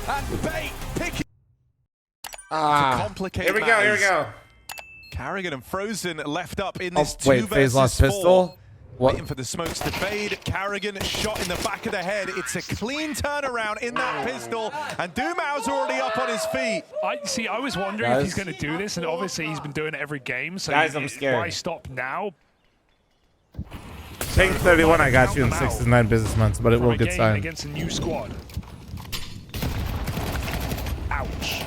And bait, picking. Here we go, here we go. Karrigan and fl0m left up in this wait, FaZe lost pistol? What? Waiting for the smokes to fade. Karrigan shot in the back of the head. It's a clean turnaround in that pistol, and Dumao's already up on his feet. I was wondering if he's going to do this, and obviously he's been doing it every game. So guys, I'm scared. Why stop now? Take 31, I got you in 6 to 9 business months, but it will get signed. Against a new squad. Ouch.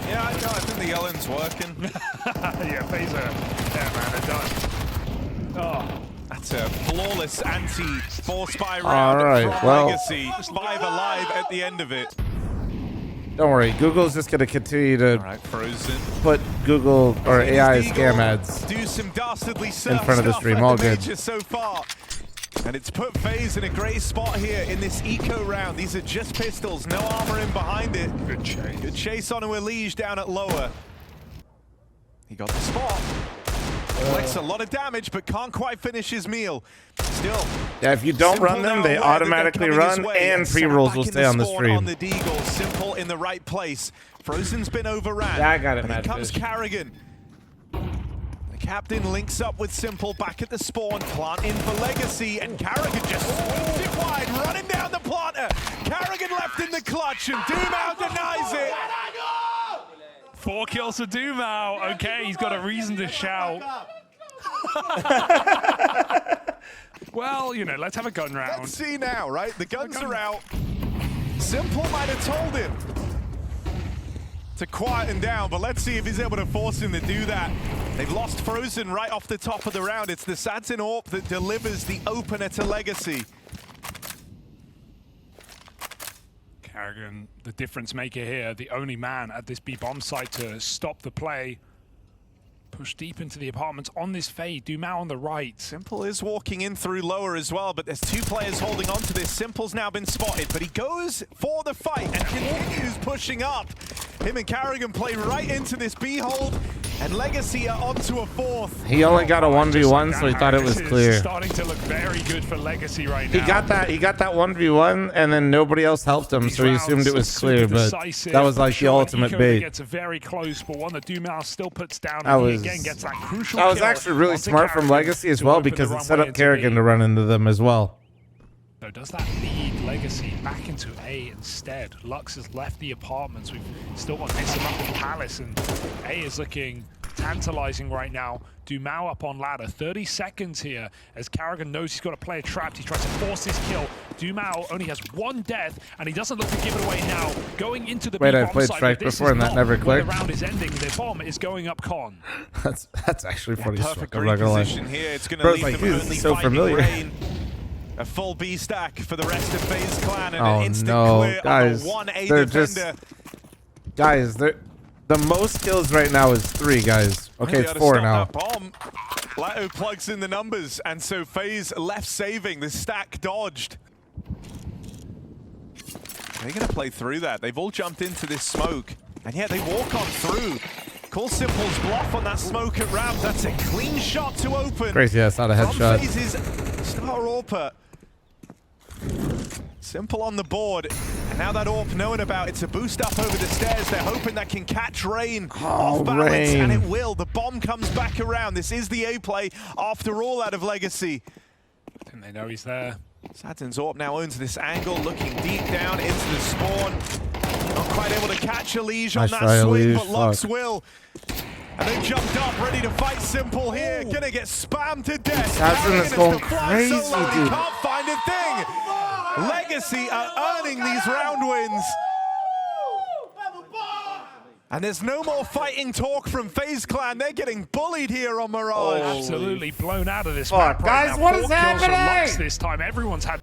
Yeah, I think the yelling's working. Yeah, FaZe yeah, man, they're done. Oh. That's a flawless anti-force buy round All right, from well, Legacy. 5 alive at the end of it. Don't worry, Google's just going to continue to put Google or AI scam ads do some dastardly in front of the stream. All good. So far. And it's put FaZe in a great spot here in this eco round. These are just pistols, no armor in behind it. Good chase. Good chase on Mirage down at lower. He got the spot. Collects a lot of damage, but can't quite finish his meal. Still. Yeah, if you don't run them, they automatically run, and pre-rolls will stay on the stream. On the Deagle, Simple in the right place. fl0m's been overran. Yeah, I got it, and man. Here comes Karrigan. The captain links up with Simple back at the spawn. Plant in for Legacy, and Karrigan just swings it wide, running down the planter. Karrigan left in the clutch, and Dumao denies it. 4 kills for Dumao. Okay, he's got a reason to shout. Well, you know, let's have a gun round. Let's see now, right? The guns are out. Simple might have told him to quieten down, but let's see if he's able to force him to do that. They've lost fl0m right off the top of the round. It's the Satin AWP that delivers the opener to Legacy. Karrigan, the difference maker here, the only man at this B-bomb site to stop the play. Push deep into the apartments on this fade. Dumao on the right. Simple is walking in through lower as well, but there's 2 players holding on to this. Simple's now been spotted, but he goes for the fight and continues pushing up. Him and Karrigan play right into this B hold, and Legacy are onto a 4th. He only got a 1v1, so he thought it was clear. Starting to look very good for Legacy right now. He got that 1v1, and then nobody else helped him, so he assumed it was clear, but that was like the ultimate bait. Gets very close, but one that Dumao still puts down. That was again gets that crucial that was actually really smart from Legacy as well, because it set up Karrigan to run into them as well. So does that lead Legacy back into A instead? Lux has left the apartments. We've still got this up in Palace, and A is looking tantalizing right now. Dumao up on ladder. 30 seconds here as Karrigan knows he's got to play a trap. He tries to force his kill. Dumao only has 1 death, and he doesn't look to give it away now. Going into the I've played Strike before, and that never clicked. The round is ending. The bomb is going up con. That's actually pretty perfect position here. It's going to leave like, them only so familiar. Rain. A full B stack for the rest of FaZe clan, and an instant clear guys, on a 1A they're defender. Guys, the most kills right now is 3, guys. Okay, it's 4 now. Lato plugs in the numbers, and so FaZe left saving. The stack dodged. They're going to play through that. They've all jumped into this smoke, and yet they walk on through. Call Simple's bluff on that smoke at ramp. That's a clean shot to open. Crazy, that's not a headshot. From FaZe's star AWPer. Simple on the board, and now that AWP knowing about it's a boost up over the stairs. They're hoping that can catch Rain off balance, and it will. The bomb comes back around. This is the A play after all out of Legacy. I think they know he's there. Satin's AWP now owns this angle, looking deep down into the spawn. Not quite able to catch Mirage on that swing, but Lux will. And they jumped up, ready to fight Simple here. Gonna get spammed to death. Satin is going crazy, dude. Can't find a thing. Legacy are earning these round wins. And there's no more fighting talk from FaZe clan. They're getting bullied here on Mirage. Absolutely blown out of this map guys, right now. what is happening? Lux this time. Everyone's had.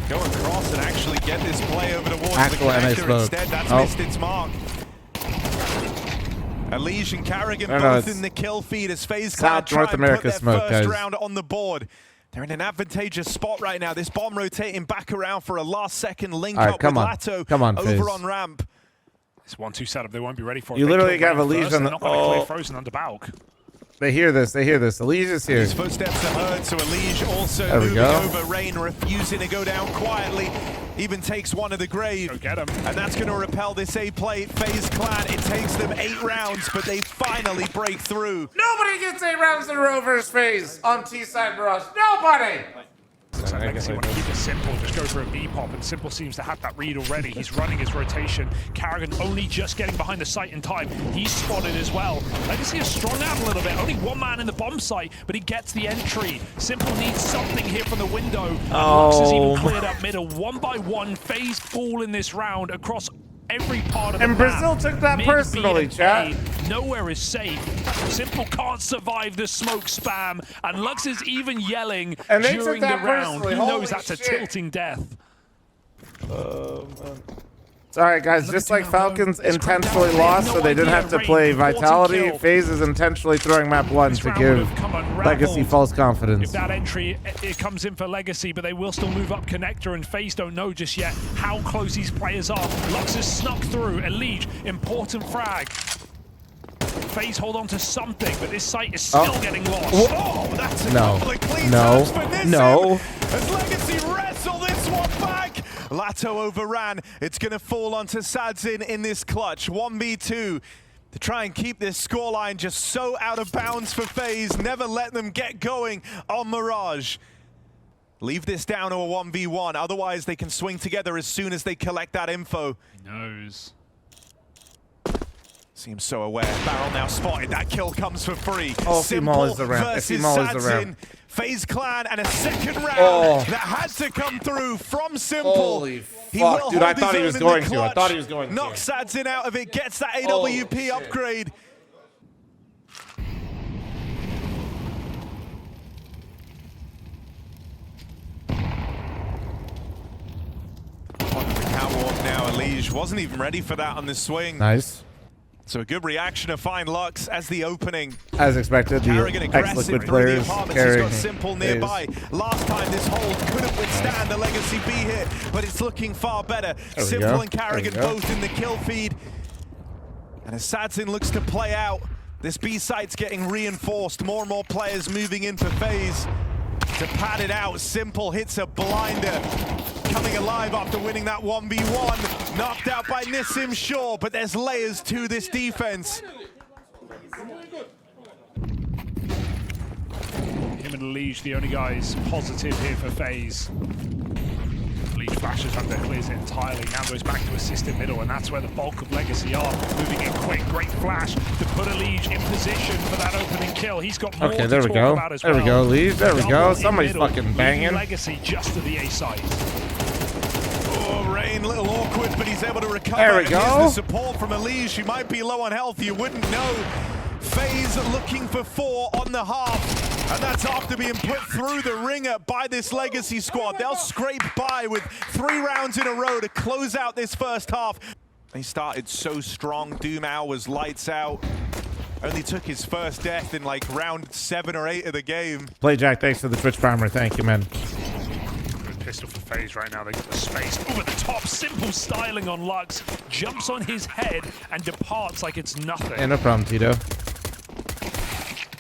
Go across and actually get this play over towards the connector instead. That's missed its mark. Mirage and Karrigan both in the kill feed as FaZe clan try and put their first round on the board. They're in an advantageous spot right now. This bomb rotating back around for a last-second link-up with Lato over on ramp. This 1-2 setup, they won't be ready for it. You literally got a lead on the... They're not going to clear fl0m under Balk. They hear this. They hear this. Elige is here. His footsteps are heard, so Elige also There we moving go. over. Rain refusing to go down quietly. Even takes one of the grave. Go get him. And that's going to repel this A play. FaZe Clan, it takes them 8 rounds, but they finally break through. Nobody gets 8 rounds in a row versus FaZe on T-side Mirage. Nobody! Looks like Legacy want to keep it simple, just go for a B-pop, and Simple seems to have that read already. He's running his rotation. Carrigan only just getting behind the site in time. He's spotted as well. Legacy has strung out a little bit. Only one man in the bomb site, but he gets the entry. Simple needs something here from the window. Lux has even cleared up middle. 1 by 1, FaZe fall in this round across every part of the And map. Brazil took that Mid, personally, B, and chat. A, nowhere is safe. Simple can't survive the smoke spam, and Lux is even yelling And they took during the that round. personally. He Holy knows that's a shit. tilting death. Sorry, guys. Just like Falcons intentionally lost, so they didn't have to play Vitality. FaZe is intentionally throwing map 1 to give Legacy false confidence. If that entry, it comes in for Legacy, but they will still move up connector, and FaZe don't know just yet how close these players are. Lux has snuck through. Elige, important frag. FaZe hold on to something, but this site is still getting lost. Oh, that's a No. couple of clean No. taps for Nissim. No. As Legacy wrestle this one back. Lato overran. It's going to fall onto Sadzin in this clutch. 1v2 to try and keep this scoreline just so out of bounds for FaZe. Never let them get going on Mirage. Leave this down to a 1v1. Otherwise, they can swing together as soon as they collect that info. He knows. Seems so aware. Barrel now spotted. That kill comes for free. Oh, Simple F0m is the ramp. versus F0m is the Sadzin. ramp. FaZe Clan and a second round Oh. that had to come through from Simple. Holy He fuck, will dude, I hold his thought he own was in going the to. I clutch. thought he was going to. Knocks Sadzin out of it, gets that Holy AWP shit. upgrade. Onto the catwalk now. Elige wasn't even ready for that on the swing. Nice. So a good reaction to find Lux as the opening. As expected, Carrigan the aggressive ex-Liquid through the players apartments. He's carrying got Simple nearby. Last time this hold couldn't withstand the Legacy B hit, but it's looking far better. we Simple go. and Carrigan There we go. both in the kill feed. And as Sadzin looks to play out, this B site's getting reinforced. More and more players moving in for FaZe. To pad it out, Simple hits a blinder. Coming alive after winning that 1v1. Knocked out by Nissim, sure, but there's layers to this defense. Him and Elige, the only guys positive here for FaZe. Elige flashes under, clears it entirely. Now goes back to assist in middle, and that's where the bulk of Legacy are. Moving in quick, great flash to put Elige in position for that opening kill. He's got more Okay, to there we talk go. about as There we well. go, Lee. There we Double go. in Somebody's middle, fucking leaving banging. Legacy just to the A site. Oh, Rain, a little awkward, but he's able to recover. There we And go. here's the support from Elige. She might be low on health, you wouldn't know. FaZe looking for 4 on the half. And that's after being put through the ringer by this Legacy squad. They'll scrape by with 3 rounds in a row to close out this first half. They started so strong. Doomau was lights out. Only took his first death in like round 7 or 8 of the game. Play Jack, thanks for the Twitch primer. Thank you, man. Good pistol for FaZe right now. They got the space over the top. Simple styling on Lux. Jumps on his head and departs like it's nothing. And no problem, Tito.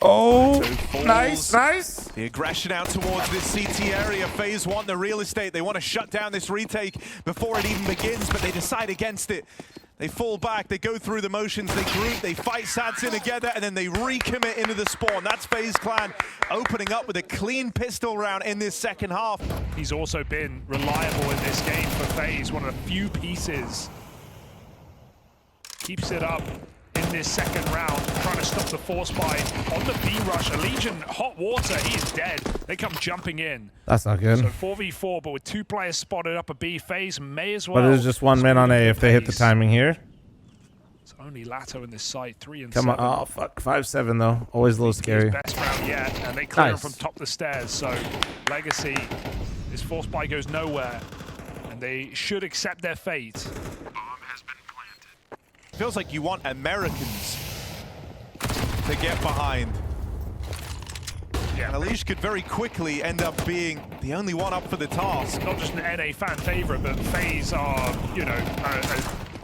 Oh, Falls. nice, nice. The aggression out towards this CT area. FaZe want the real estate. They want to shut down this retake before it even begins, but they decide against it. They fall back, they go through the motions, they group, they fight Sadzin together, and then they recommit into the spawn. That's FaZe Clan opening up with a clean pistol round in this second half. He's also been reliable in this game for FaZe, one of the few pieces. Keeps it up in this second round, trying to stop the force buy on the B rush. Allegiant, hot water, he is dead. They come jumping in. That's not good. So 4v4, but with 2 players spotted up a B, FaZe may as well. But it is just 1 man on A if they hit the timing here. It's only Lato in this site, 3 and Come 7. on. Oh, fuck. 5-7, though. Always a little scary. Best round yet, and they clear him Nice. from top of the stairs. So Legacy, this force buy goes nowhere, and they should accept their fate. Feels like you want Americans to get behind. Yeah, And Elige could very quickly end up being the only one up for the task. not just an NA fan favorite, but FaZe are, you know,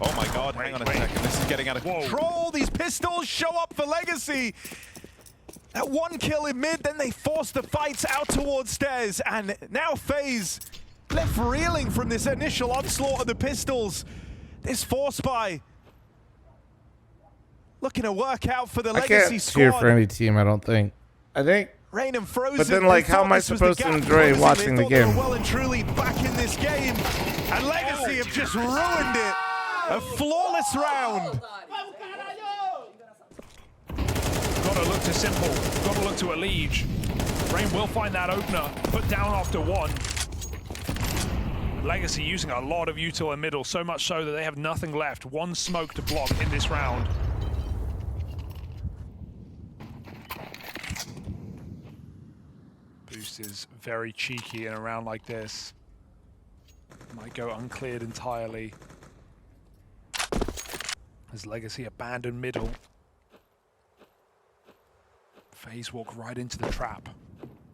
Oh my god, hang on a second. This is getting out of Whoa. control. These pistols show up for Legacy. That one kill in mid, then they force the fights out towards stairs, and now FaZe left reeling from this initial onslaught of the pistols. This force buy looking to work out for the Legacy squad. I can't cheer for any team, I don't think. I think. Rain and Frozen. But then, like, how am I supposed to enjoy watching the game? They were well and truly back in this game, and Legacy have just ruined it. A flawless round. Gotta look to Simple. Gotta look to a Liege. Rain will find that opener. Put down after one. Legacy using a lot of util in middle, so much so that they have nothing left. One smoke to block in this round. Boost is very cheeky in a round like this. Might go uncleared entirely. As Legacy abandoned middle. FaZe walk right into the trap.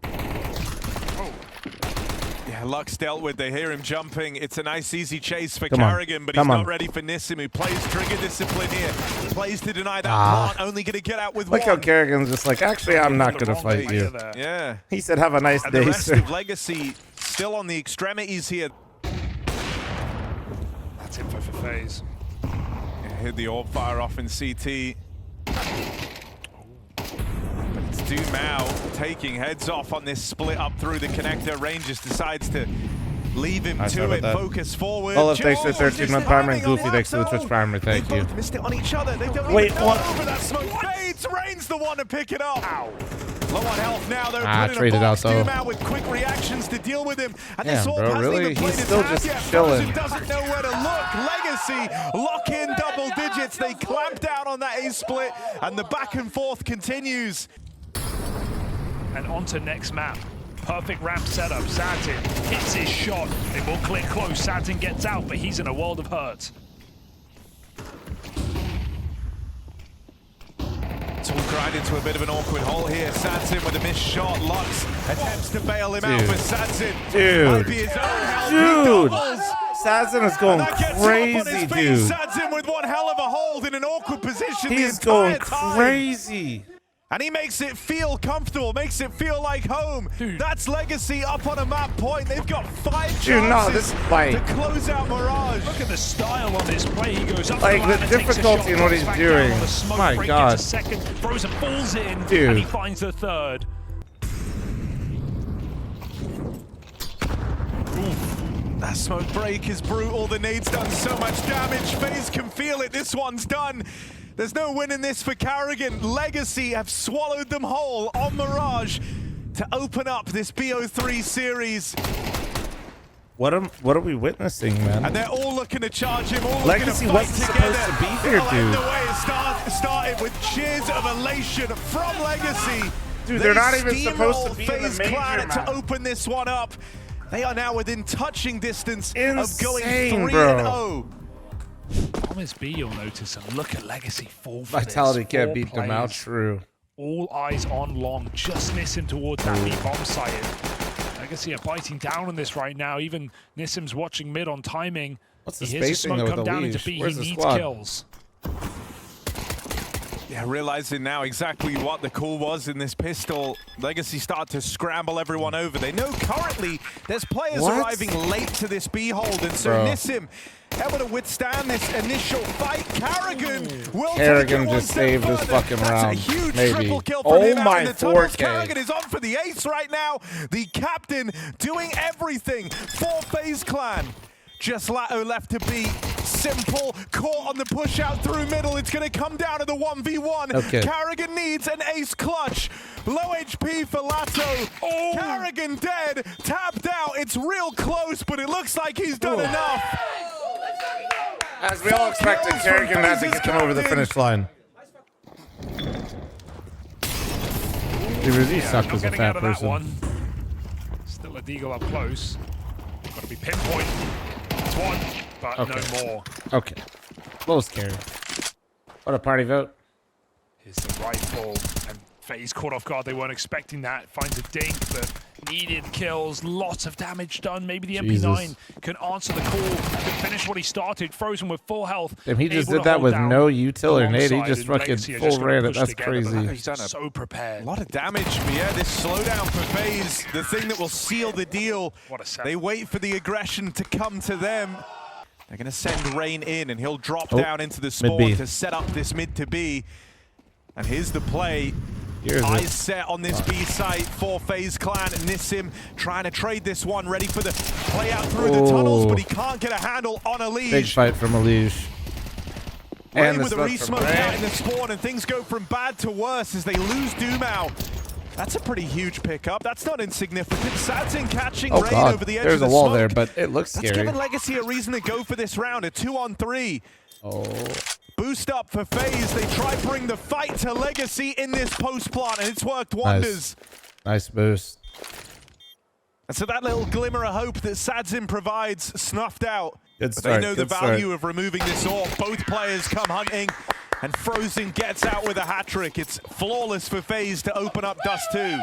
Oh. Yeah, Lux dealt with. They hear him jumping. It's a nice, easy chase for Carrigan, but he's not ready for Nissim, who plays trigger discipline here. Plays to deny that plant, only going to get out with one. Like how Carrigan's just like, actually, I'm not going to fight you. Yeah. He said, have a nice and day, the rest sir. of Legacy still on the extremities here. That's info for FaZe. Yeah, hit the orb fire off in CT. Dumau taking heads off on this split up through the connector. Rain just decides to leave him to it, focus forward. Olaf, thanks for the 13-month primer, and Goofy, thanks for the Twitch primer. Thank you. Both missed it on each other. They don't Wait, even know what? over that smoke fades. Rain's the one to pick it up. Ow. Low on health now, though. Traded out, though. Dumau with quick reactions to deal with him. And Yeah, this orb bro, hasn't really? even played He's its still hand just yet. chilling. Frozen doesn't know where to look. Legacy lock in double digits. They clamp down on that ace split, and the back and forth continues. And on to next map. Perfect ramp setup. Satin hits his shot. It will click close. Satin gets out, but he's in a world of hurt. It's all grind into a bit of an awkward hole here. Satin with a missed shot. Lux attempts to bail him out, but Satin might be his own health. Satin is going crazy, dude. Satin with one hell of a hold in an awkward position. He's going crazy. And he makes it feel comfortable, makes it feel like home. Dude. That's Legacy up on a map point. They've got 5 chances to close out Mirage. Look at the style on this play. He goes up like the difficulty in what he's doing. My God. Second, Frozen falls in, dude. And he finds the third. That smoke break is brutal. The nade's done so much damage. FaZe can feel it. This one's done. There's no winning this for Carrigan. Legacy have swallowed them whole on Mirage to open up this BO3 series. What are we witnessing, man? And they're all looking to charge him. All Legacy wasn't supposed to be here, dude. The way it started with cheers of elation from Legacy. Dude, they're not even supposed to be in the FaZe major Clan map. to open this one up. They are now within touching distance of going Insane, 3-0. Thomas B, you'll notice, and look at Legacy fall for Vitality this. can't 4 beat them out, plays. true. All eyes on long, just Nissim towards that B bomb site. Legacy are biting down on this right now. Even Nissim's watching mid on timing. What's the he hears the spacing, smoke though, come with the down into leash? B. Where's He the needs squad? kills. Yeah, realizing now exactly what the call was in this pistol. Legacy start to scramble everyone over. They know currently there's players arriving late to this B hold, and so Nissim able to withstand this initial fight. Carrigan will Carrigan take it just saved this fucking That's round. a huge Maybe. triple kill from him out in the tunnels. 4K. Carrigan is on for the ace right now. The captain doing everything for FaZe Clan. Just Lato left to be Simple, caught on the push out through middle. It's going to come down to the 1v1. Okay. Carrigan needs an ace clutch. Low HP for Lato. Oh. Carrigan dead, tapped out. It's real close, but it looks like he's done enough. As we all expected, Carrigan had to get them over the finish line. He really sucked as a fat person. Still a deagle up close. Got to be pinpoint. It's one, but no more. Okay. Little scary. What a party vote. Here's the rifle, and FaZe caught off guard. They weren't expecting that. Finds a dink, but Needed kills, lots of damage done. Maybe the Jesus. MP9 can answer the call, can finish what he started. Frozen with full health. Damn, he just able did to that hold with down no util or nade. He alongside, just and fucking Legacy are full just gonna ran it. push That's together, but crazy. He's done so prepared. a lot of damage, but yeah, this slowdown for FaZe, the thing that will seal the deal. What a set. They wait for the aggression to come to them. They're going to send Rain in, and he'll drop down into the spawn B. to set up this mid to B. And here's the play. Here's Eyes it. set on this B site for FaZe Clan. Nissim trying to trade this one, ready for the play out through the tunnels, but he can't get a handle on a Big leash. fight from Alish. Rain the with a smoke from re-smoke out Rain. in the spawn, and things go from bad to worse as they lose Dumao. That's a pretty huge pickup. That's not insignificant. Sadsin catching Oh Rain god, over the edge there's of a the wall smoke. there, but it looks That's scary. given Legacy a reason to go for this round, a 2-on-3. Oh, Boost up for FaZe. They try to bring the fight to Legacy in this post plant, and it's worked wonders. nice boost. And so that little glimmer of hope that Sadsin provides snuffed out. Good But start, they know the good start. value of removing this orb. Both players come hunting, and Frozen gets out with a hat trick. It's flawless for FaZe to open up Dust 2.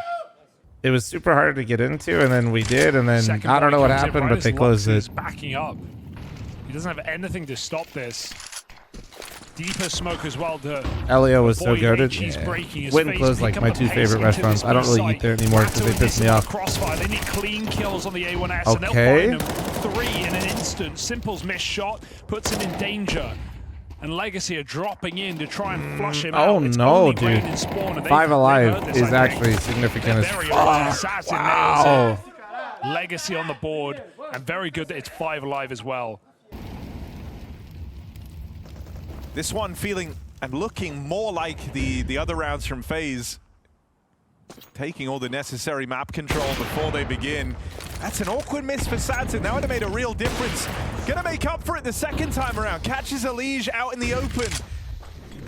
It was super hard to get into, and then we did, and then Second I don't know body what comes in happened, right but they as closed Lux is it. backing up. He doesn't have anything to stop this. Deeper smoke as well. Elio was so Boy goated. H, he's Yeah. breaking his Went and face, closed pick like up my the two pace favorite into restaurants. this I don't really site. eat there anymore because they Ratto piss me and off. Crossfire. They need clean kills on the A1S, and they'll Okay. find them 3 in an instant. Simple's missed shot puts him in danger. And Legacy are dropping in to try and flush him out. Oh It's no, only Rain dude. and Spawn, and 5 they've alive heard this, is I think. actually significant as There he is. fuck. Assassin Wow. nails it. Legacy on the board, and very good that it's 5 alive as well. This one feeling and looking more like the other rounds from FaZe. Taking all the necessary map control before they begin. That's an awkward miss for Sadsin. That would have made a real difference. Gonna make up for it the second time around. Catches Elige out in the open.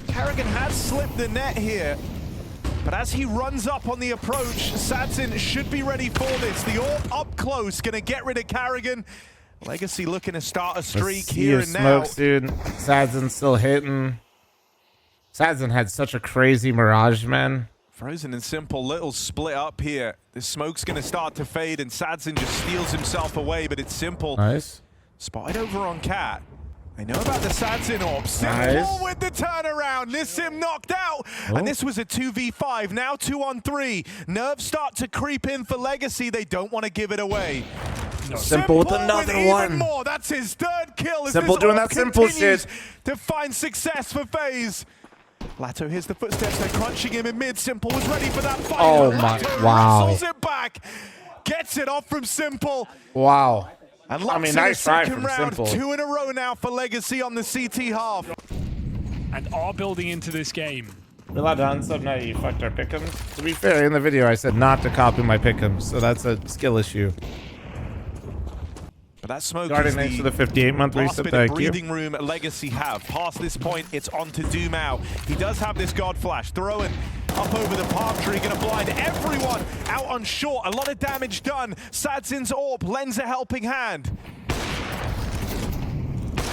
Carrigan has slipped the net here. But as he runs up on the approach, Sadsin should be ready for this. The orb up close, gonna get rid of Carrigan. Legacy looking to start a streak here and now. Smokes, dude. Sadzin's still hitting. Sadzin had such a crazy Mirage, man. Frozen and Simple, little split up here. The smoke's gonna start to fade and Sadsin just steals himself away, but it's Simple. Nice. Spotted over on Cat. I know about the Sadsin orb. Simple Nice. with the turnaround. Nissim knocked out. And this was a 2v5, now 2-on-3. Nerves start to creep in for Legacy. They don't want to give it away. Simple with another even one. more. That's his third kill. As Simple this doing orb that Simple continues shit. to find success for FaZe. Latto hears the footsteps. They're crunching him in mid. Simple was ready for that fight. Oh but my- Latto wow. wrestles it back. Gets it off from Simple. Wow. And I mean, in nice the try second from round, Simple. 2 in a row now for Legacy on the CT half. And are building into this game. We're allowed to unsub now. You fucked our pick'ems. To be fair, in the video I said not to copy my pick'ems, so that's a skill issue. But that smoke Guarding is next to the the 58-month last reset. bit of Thank you. breathing room Legacy have. Past this point, it's on to Dumao. He does have this God Flash. Throwing up over the palm tree, gonna blind everyone out on short. A lot of damage done. Sadzin's orb lends a helping hand.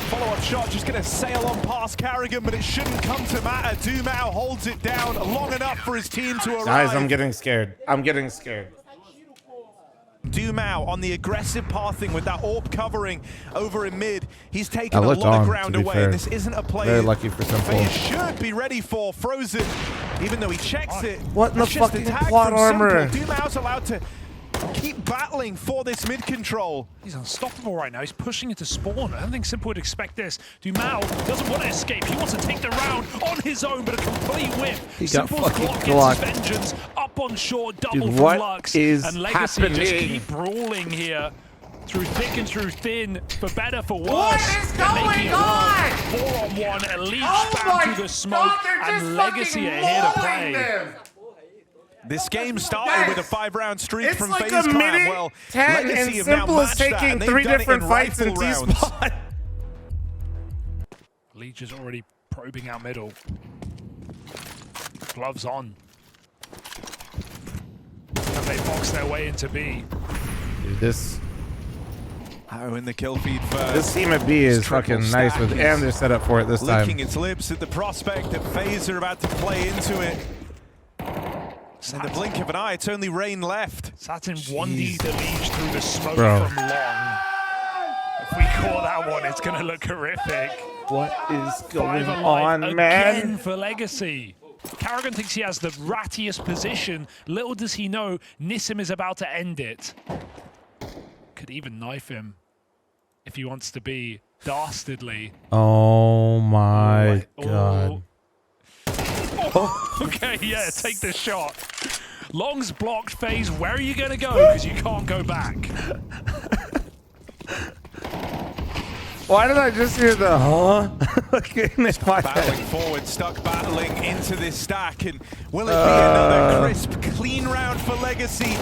Follow-up shot just gonna sail on past Carrigan, but it shouldn't come to matter. Dumao holds it down long enough for his team to arrive. Guys, I'm getting scared. I'm getting scared. Dumao on the aggressive pathing with that orb covering over in mid. He's taken I a looked lot on, of to ground be away, fair. and this isn't a play Very lucky for Simple. FaZe should be ready for. Frozen, even though he checks it. What in the That's just a fucking tag plot from armor? Simple. Dumao's allowed to keep battling for this mid control. He's unstoppable right now. He's pushing into spawn. I don't think Simple would expect this. Dumao doesn't want to escape. He wants to take the round on his own, but a complete whiff. He got Simple's fucking Glock gets Glock. his vengeance up on short, double Dude, from what Lux. is And Legacy just happening? keep brawling here. Through thick and through thin, for better, for worse. What is They're going making it on? 4-on-1, Elite Oh spam my through the smoke, God, they're just and Legacy fucking are here to mauling play. them. This game started with a 5-round streak It's from like FaZe a Clan. minute Well, 10 Legacy and have now Simple is matched that, taking and they've 3 done it different in fights in rifle rounds. T-spot. Leech is already probing out middle. Gloves on. And they box their way into B. Dude, this in the kill feed first. this team at B is Triple fucking nice stack with, is and they're set up for it this time. licking its lips at the prospect that FaZe are about to play into it. In the blink of an eye, it's only Rain left. Satin 1D the Liege through the smoke Bro. from long. If we call that one, it's going to look horrific. What is going Five alive on, man? again for Legacy. Karrigan thinks he has the rattiest position. Little does he know, Nissim is about to end it. Could even knife him if he wants to be dastardly. Oh my god. Oh. Okay, yeah, take the shot. Long's blocked FaZe. Where are you going to go? Because you can't go back. Why did I just hear the huh? Battling forward, stuck battling into this stack, and will it be another crisp, clean round for Legacy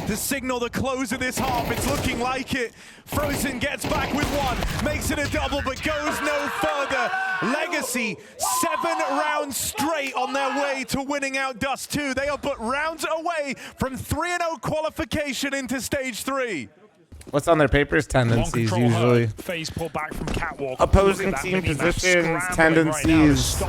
to signal the close of this half? It's looking like it. fl0m gets back with one, makes it a double, but goes no further. Legacy, 7 rounds straight on their way to winning out Dust 2. They are but rounds away from 3-0 qualification into stage 3. What's on their papers? Tendencies, usually. FaZe pull back from Catwalk. Opposing team positions, tendencies,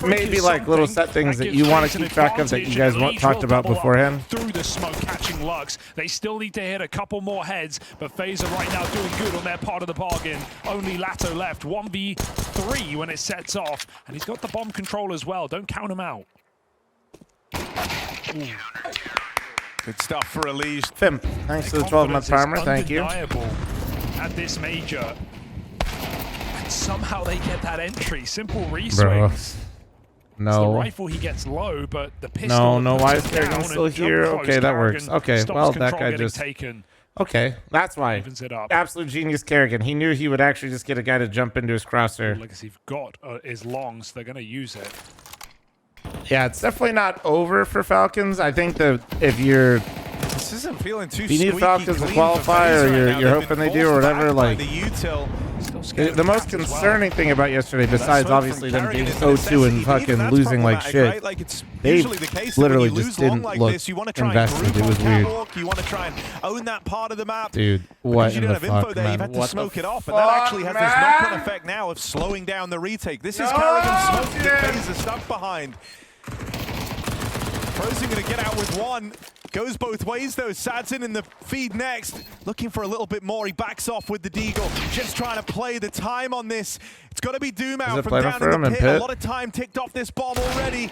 maybe like little set things that you want to keep track of that you guys talked about beforehand. Through the smoke, catching Lux. They still need to hit a couple more heads, but FaZe are right now doing good on their part of the bargain. Only Lato left. 1v3 when it sets off, and he's got the bomb control as well. Don't count him out. Ooh. Good stuff for Liege. fl0m, thanks for the 12-month timer. Thank you. At this major. And somehow they get that entry. Simple Bro. reswings. No. It's the rifle he gets low, but the pistol. No, why is puts it Karrigan down still and here? jump Okay, close. that works. Karrigan Okay, stops well, that control guy getting just... taken. Okay, that's why. Evens it up. Absolute genius Karrigan. He knew he would actually just get a guy to jump into his crosshair. Legacy've got is long, so they're going to use it. Yeah, it's definitely not over for Falcons. I think that if you're... This isn't feeling too If you need squeaky Falcons to clean qualify, for FaZe or right now. you're They've hoping been they do, or forced whatever, back by like... the util. The most concerning thing about yesterday, besides obviously them being 0-2 and fucking losing like shit, right? Like it's they usually the case literally that when you just lose long didn't like look this, you want to try invested. and It group was on weird. catwalk, you want to try and own that part of the map. Dude, what Because you in don't the have info fuck, there, man? you've had to What smoke the it off, and that actually has this man? knock-on effect now of slowing down the retake. This is Karrigan's smoke that FaZe is stuck behind. fl0m going to get out with one. Goes both ways though. Sadson in the feed next. Looking for a little bit more. He backs off with the deagle. Just trying to play the time on this. It's got to be Doom out from down in the pit. A lot of time ticked off this bomb already.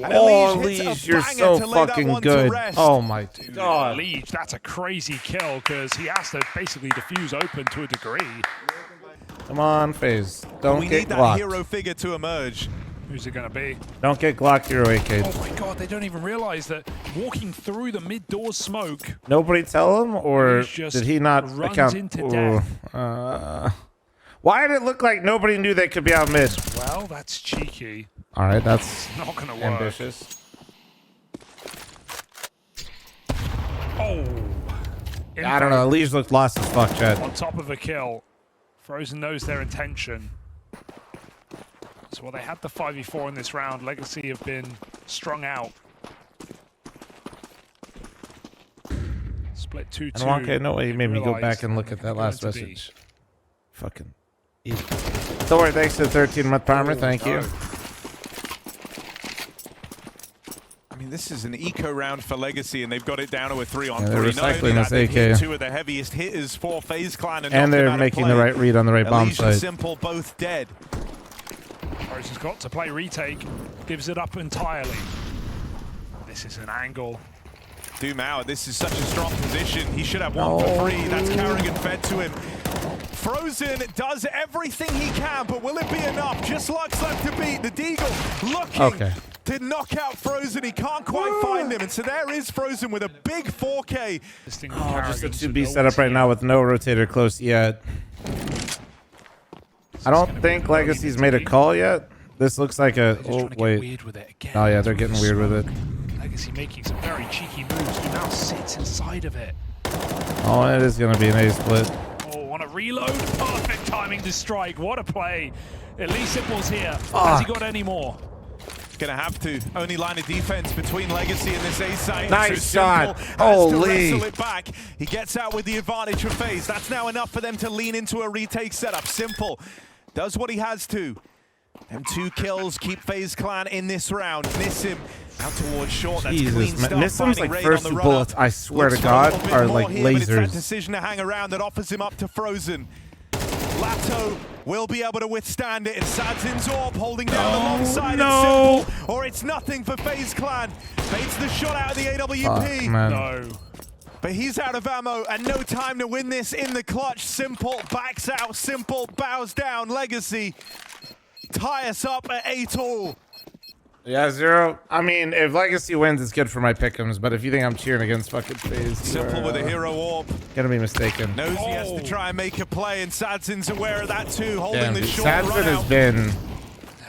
Oh, Liege, you're so fucking good. Oh my god. Liege, that's a crazy kill because he has to basically defuse open to a degree. Come on, FaZe. Don't we get need that Glocked. hero figure to emerge. Who's it going to be? Don't get Glock Hero AK. Oh my god, they don't even realize that walking through the mid-doors smoke. Nobody tell him, or He's just did he not runs account? into Ooh, death. Why did it look like nobody knew they could be out mid? Well, that's cheeky. All right, that's Not going to work. ambitious. Oh. I don't know. Liege looked lost as fuck, Chad. On top of a kill. fl0m knows their intention. So while they had the 5v4 in this round, Legacy have been strung out. Split 2-2. And okay, no way you made me go Realized back and look at that last going to be. message. Fucking idiot. Don't worry, thanks to the 13-month timer. Thank you. I mean, this is an eco round for Legacy, and they've got it down to a 3-on-3. Yeah, they're Not only recycling that, this they've hit AK. 2 of the heaviest hitters for FaZe Clan, And they're making the right read on the right bomb Elysian site. Simple both dead. Has got to play retake, gives it up entirely. This is an angle. Doom out. This is such a strong position. He should have 1 for 3. That's Karrigan fed to him. fl0m does everything he can, but will it be enough? Just Lux left to beat. The Deagle looking to knock out fl0m. He can't quite find him, and so there is fl0m with a big 4K. Just a 2B setup right now with no rotator close yet. I don't think Legacy's made a call yet. This looks like a... Oh, wait. Oh, yeah, they're getting weird with it. Legacy making some very cheeky moves, who now sits inside of it. Oh, it is going to be an A split. Oh, on a reload. Perfect timing to strike. What a play. At least Simple's here. Has he got any more? Gonna have to. Only line of defense between Legacy and this A site. Nice so shot. Has Holy. to wrestle it back. He gets out with the advantage for FaZe. That's now enough for them to lean into a retake setup. Simple does what he has to. And 2 kills keep FaZe Clan in this round. Nissim Out towards short, that's Jesus, clean man. stuff. Nissim's Finding like Raid first on the bullets, run-up. I swear to Looks for a little God, bit are more like here, but it's that lasers. decision to hang around that offers him up to fr0m. Lato will be able to withstand it, and Sadzin's Orb holding down the long side. No. It's simple, or it's nothing for FaZe Clan. Baits the shot out of the AWP. Fuck, man. No. But he's out of ammo and no time to win this in the clutch. Simple backs out, Simple bows down. Legacy tie us up at 8-all. Yeah, 0. I mean, if Legacy wins, it's good for my pick'ems, but if you think I'm cheering against fucking FaZe, Simple with a hero orb. Gonna be mistaken. Knows he has to try and make a play, and Sadzin's aware of that too, holding Damn, the dude, short Sadzin run has out. been...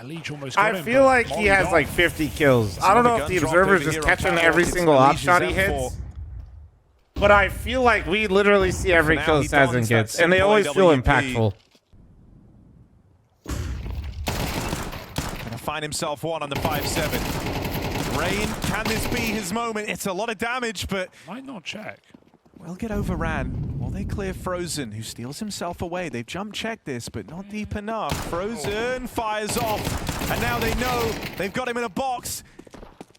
Leech almost got I him, feel but like he Molly has got like 50 kills. I don't know if the observer's just catching every single op shot he hits, but I feel like we literally see every kill Sadzin gets, and they always feel impactful. Gonna find himself one on the 5-7. Rain, can this be his moment? It's a lot of damage, but might not check. will get overran. Will they clear fr0m, who steals himself away? They've jump checked this, but not deep enough. fr0m fires off, and now they know they've got him in a box.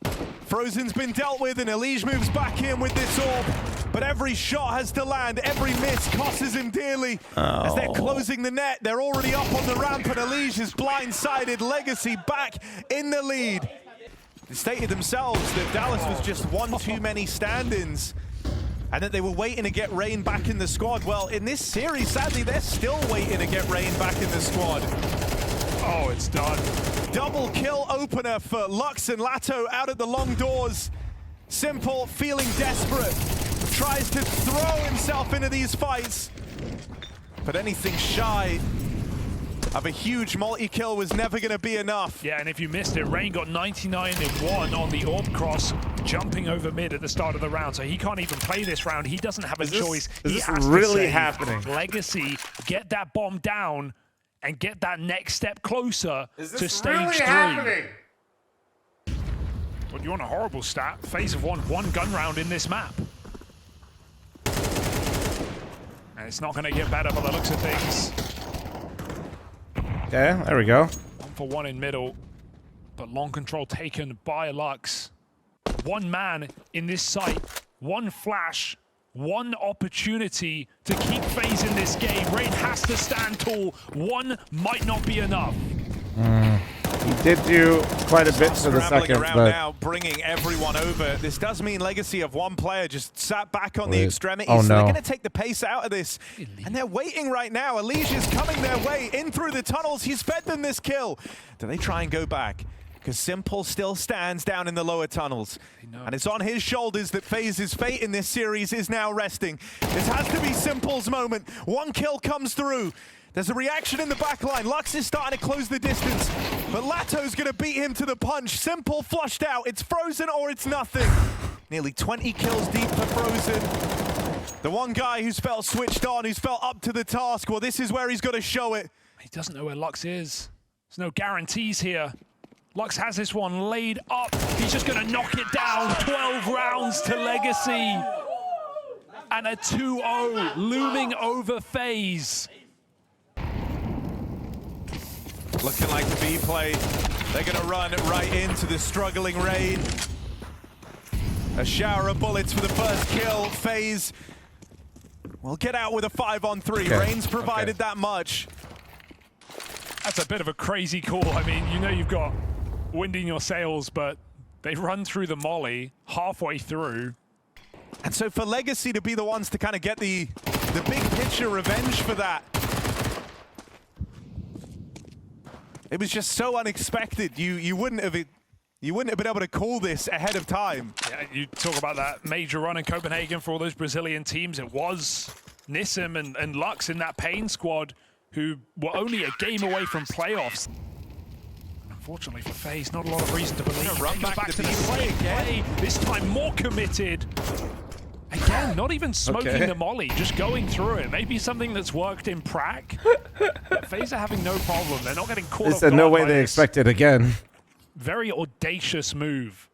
fr0m's been dealt with, and Elige moves back in with this orb. But every shot has to land. Every miss costs him dearly. As they're closing the net, they're already up on the ramp, and Elige is blindsided. Legacy back in the lead. They stated themselves that Dallas was just one too many stand-ins, and that they were waiting to get Rain back in the squad. Well, in this series, sadly, they're still waiting to get Rain back in the squad. Oh, it's done. Double kill opener for Lux and Lato out at the long doors. Simple, feeling desperate, tries to throw himself into these fights, but anything shy of a huge multi-kill was never going to be enough. Yeah, and if you missed it, Rain got 99 in 1 on the orb cross, jumping over mid at the start of the round, so he can't even play this round. He doesn't have a choice. Is He this has to really save happening? Legacy, get that bomb down, and get that next step closer to stage really 3. happening? But you want a horrible stat? FaZe have won 1 gun round in this map. And it's not going to get better by the looks of things. Okay, there we go. 1-for-1 in middle, but long control taken by Lux. 1 man in this site, 1 flash, 1 opportunity to keep FaZe in this game. Rain has to stand tall. 1 might not be enough. He did do quite a bit for the Scrambling second, around but now, bringing everyone over. This does mean Legacy of 1 player just sat back on the Wait. extremities. Oh, So no. they're going to take the pace out of this. And they're waiting right now. Elige is coming their way in through the tunnels. He's fed them this kill. Do they try and go back? Because Simple still stands down in the lower tunnels. And it's on his shoulders that FaZe's fate in this series is now resting. This has to be Simple's moment. 1 kill comes through. There's a reaction in the backline. Lux is starting to close the distance, but Lato's going to beat him to the punch. Simple flushed out. It's fr0m or it's nothing. Nearly 20 kills deep for fr0m. The one guy who's felt switched on, who's felt up to the task. Well, this is where he's got to show it. He doesn't know where Lux is. There's no guarantees here. Lux has this one laid up. He's just going to knock it down. 12 rounds to Legacy. And a 2-0 looming over FaZe. Looking like the B play. They're going to run right into the struggling Rain. A shower of bullets for the first kill. FaZe will get out with a 5-on-3. Okay. Rain's provided that much. That's a bit of a crazy call. I mean, you know you've got wind in your sails, but they run through the molly halfway through. And so for Legacy to be the ones to kind of get the big picture revenge for that, it was just so unexpected. You wouldn't have been able to call this ahead of time. Yeah, you talk about that major run in Copenhagen for all those Brazilian teams. It was Nissim and Lux in that Pain squad who were only a game away from playoffs. Unfortunately for FaZe, not a lot of reason to believe. Run back to the play again. This time more committed. Again, not even smoking the molly, just going through it. Maybe something that's worked in prac. But FaZe are having no problem. They're not getting caught they off said no guard way by they this expect it again. very audacious move.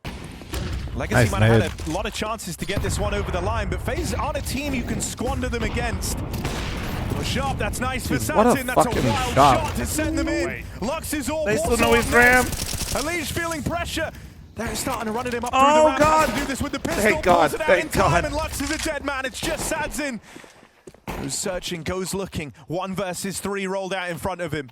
Legacy Nice might have nade. had a lot of chances to get this one over the line, but FaZe aren't a team you can squander them against. Well, Sharp, that's nice for Dude, what a Satin. That's a fucking wild shot. to send them in. Wait. Lux is all They still know he's ramp. Elige feeling pressure. They're starting to run at him up through Oh, the ramp. God. Has to do this with the pistol. Thank God, Pulls it out thank in time, God. And Lux is a dead man. It's just SaDzin who's searching, goes looking. 1 versus 3 rolled out in front of him.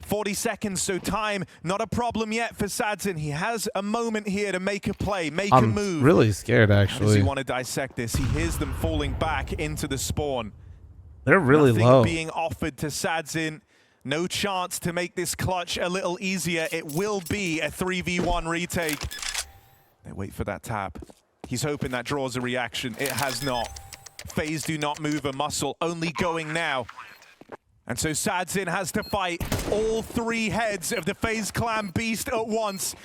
40 seconds, so time not a problem yet for SaDzin. He has a moment here to make a play, make a move. I'm really scared, How does actually. he want to dissect this? He hears them falling back into the spawn. They're really Nothing low. being offered to SaDzin. No chance to make this clutch a little easier. It will be a 3v1 retake. They wait for that tap. He's hoping that draws a reaction. It has not. FaZe do not move a muscle, only going now. And so SaDzin has to fight all 3 heads of the FaZe clan beast at once.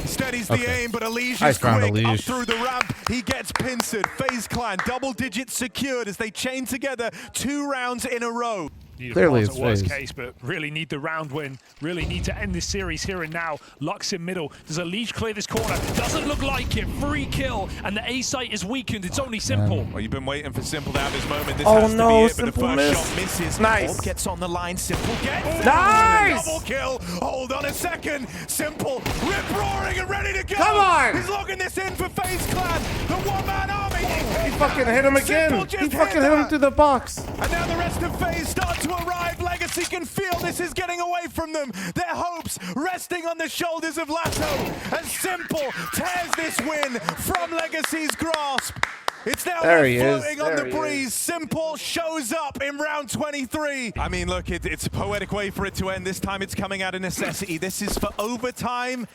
He steadies the aim, but Elige Nice is round, quick. Up Elige. through the ramp, he gets pincered. FaZe clan, double digits secured as they chain together 2 rounds in a row. Need a Clearly pause it's at worst FaZe. case, but really need the round win. Really need to end this series here and now. Lux in middle. Does Elige clear this corner? Doesn't look like it. Free kill, and the A site is weakened. It's only Simple. Well, you've been waiting for Simple to have his moment. This Oh, has no, to be it, but Simple the first missed. shot misses. Nice. Orb gets on the line. Simple gets Nice. double kill. Hold on a second. Simple rip roaring and ready to go. Come on. He's logging this in for FaZe clan. The one-man army. He fucking hit him again. Simple just He fucking hit him that. through the box. And now the rest of FaZe start to arrive. Legacy can feel this is getting away from them. Their hopes resting on the shoulders of Lato. As Simple tears this win from Legacy's grasp. It's now There he is. floating on There the he breeze. is. Simple shows up in round 23. I mean, look, it's a poetic way for it to end. This time it's coming out of necessity. This is for overtime.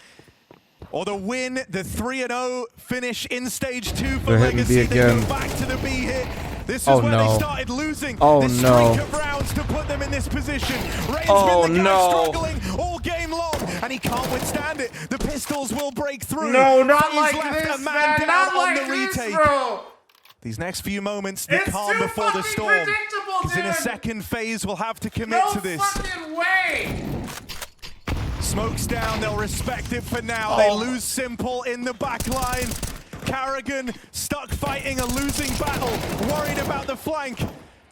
Or the win, the 3-0 finish in stage 2 for They're hitting Legacy. B They again. go back to the B hit. This is Oh, where no. they started losing. Oh, this no. streak of rounds to put them in this position. Rain's Oh, been the guy no. struggling all game long, and he can't withstand it. The pistols will break through. No, not FaZe like left this, a man man. down Not on like the this, retake. bro. These next few moments, the It's calm too before the fucking storm. predictable, Because in a dude. second, FaZe will have to commit No to this. fucking way. Smoke's down, they'll respect it for now. Oh. They lose Simple in the back line. Carrigan stuck fighting a losing battle, worried about the flank.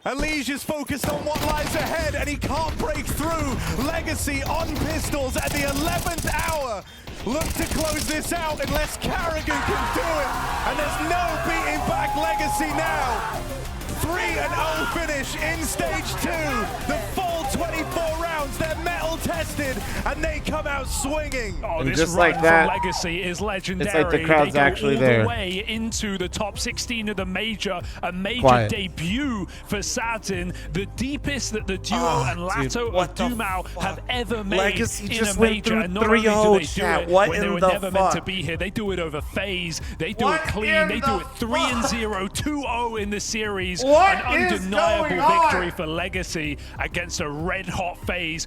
Elige is focused on what lies ahead, and he can't break through. Legacy on pistols at the 11th hour. Look to close this out unless Carrigan can do it. And there's no beating back Legacy now. 3-0 finish in stage 2. The full 24 rounds, they're metal tested, and they come out swinging. Oh, And this just run like that, from Legacy is legendary. it's like the crowd's they go actually all there. the way into the top 16 of the major, a major Quiet. debut for SaDzin, the deepest that the duo and Lato dude, what of the Dumao have ever made Legacy in just a went major. through And not 3-0, only do they do chat. it What when they in were the never meant to fuck? be here, they do it over FaZe. They do What it clean. in They the do it 3-0, fuck? 2-0 in the series. What An is undeniable going on? victory for Legacy against a red-hot FaZe.